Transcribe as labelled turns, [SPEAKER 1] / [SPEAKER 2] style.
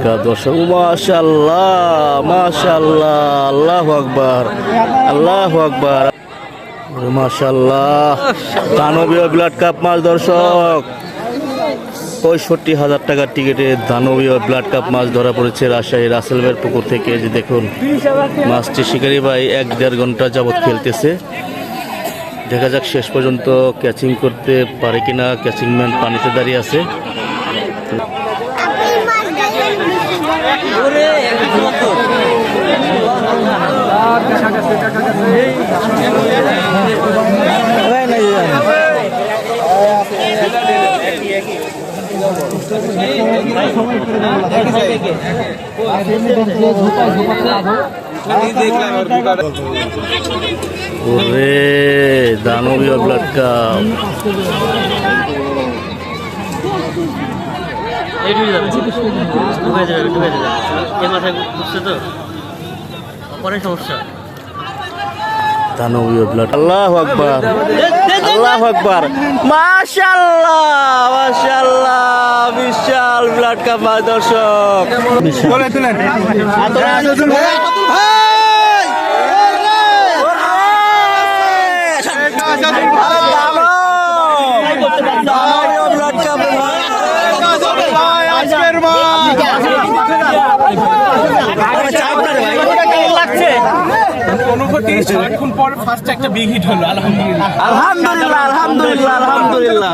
[SPEAKER 1] দর্শক মাশাআল্লাহ মাশাআল্লাহ, আল্লাহু আকবার আল্লাহু আকবার, মাশাআল্লাহ। দানবীয় ব্লাড কাপ মাছ দর্শক, 65,000 টাকার টিকিটে দানবীয় ব্লাড কাপ মাছ ধরা পড়েছে রাজশাহী রাসেল ভাইয়ের পুকুর থেকে। যে দেখুন মাছটি শিকারি ভাই 1-1.5 ঘন্টা যাবৎ খেলতেছে। দেখা যাক শেষ পর্যন্ত ক্যাচিং করতে পারে কিনা। ক্যাচিং ম্যান পানিতে দাঁড়িয়ে আছে। ওরে দানবীয় ব্লাড কাপ, দানবীয় ব্লাড। আল্লাহু আকবার আল্লাহু আকবার, মাশাআল্লাহ মাশাআল্লাহ, বিশাল ব্লাড কাপ মাছ দর্শক। আলহামদুলিল্লাহ আলহামদুলিল্লাহ আলহামদুলিল্লাহ।